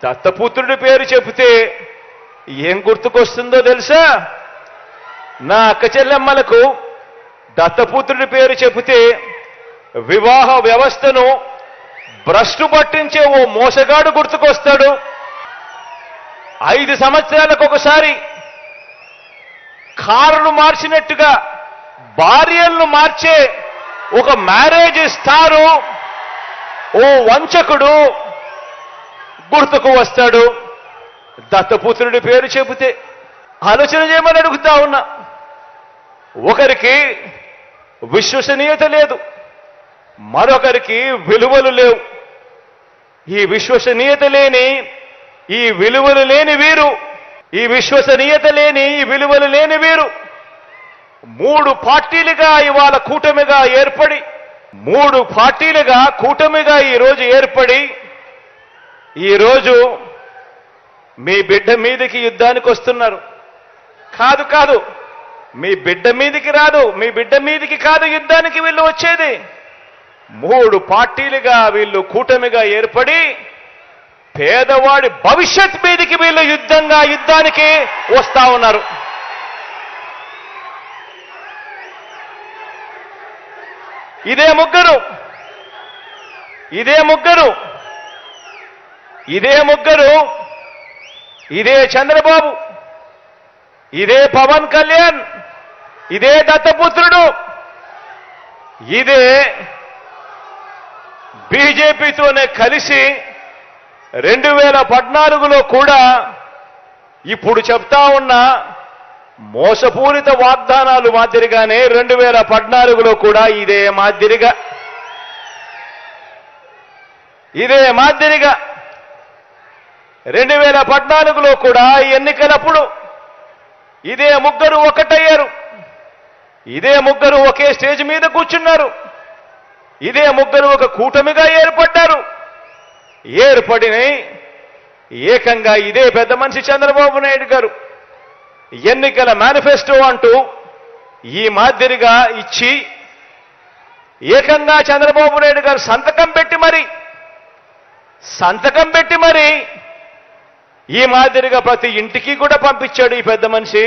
దత్తపుత్రుడి పేరు చెబితే ఏం గుర్తుకొస్తుందో తెలుసా? నా అక్క చెల్లెమ్మలకు దత్తపుత్రుడి పేరు చెబితే వివాహ వ్యవస్థను భ్రష్టు పట్టించే ఓ మోసగాడు గుర్తుకొస్తాడు. 5 సంవత్సరాలకు ఒకసారి కారును మార్చినట్టుగా భార్యలను మార్చే ఒక మ్యారేజ్ స్టారు ఓ వంచకుడు గుర్తుకు వస్తాడు. దత్తపుత్రుడి పేరు చెబితే ఆలోచన చేయమని అడుగుతా ఉన్నా. ఒకరికి విశ్వసనీయత లేదు, మరొకరికి విలువలు లేవు. ఈ విశ్వసనీయత లేని, ఈ విలువలు లేని వీరు, ఈ విశ్వసనీయత లేని, ఈ విలువలు లేని వీరు 3 పార్టీలుగా ఇవాళ కూటమిగా ఏర్పడి, 3 పార్టీలుగా కూటమిగా ఈరోజు ఏర్పడి, ఈరోజు మీ బిడ్డ మీదకి యుద్ధానికి వస్తున్నారు. కాదు కాదు, మీ బిడ్డ మీదకి రాదు, మీ బిడ్డ మీదకి కాదు యుద్ధానికి వీళ్ళు వచ్చేది. 3 పార్టీలుగా వీళ్ళు కూటమిగా ఏర్పడి పేదవాడి భవిష్యత్ మీదకి వీళ్ళు యుద్ధానికి వస్తా ఉన్నారు. ఇదే ముగ్గురు ఇదే చంద్రబాబు, ఇదే పవన్ కళ్యాణ్, ఇదే దత్తపుత్రుడు, ఇదే బీజేపీతోనే కలిసి 2014లో కూడా ఇప్పుడు చెప్తా ఉన్న మోసపూరిత వాగ్దానాలు మాదిరిగానే 2014లో కూడా ఇదే మాదిరిగా 2014లో కూడా ఎన్నికలప్పుడు ఇదే ముగ్గురు ఒకటయ్యారు. ఇదే ముగ్గురు ఒకే స్టేజ్ మీద కూర్చున్నారు. ఇదే ముగ్గురు ఒక కూటమిగా ఏర్పడ్డారు. ఏర్పడిన ఏకంగా ఇదే పెద్ద మనిషి చంద్రబాబు నాయుడు గారు ఎన్నికల మేనిఫెస్టో అంటూ ఈ మాదిరిగా ఇచ్చి ఏకంగా చంద్రబాబు నాయుడు గారు సంతకం పెట్టి మరి ఈ మాదిరిగా ప్రతి ఇంటికి కూడా పంపించాడు ఈ పెద్ద మనిషి.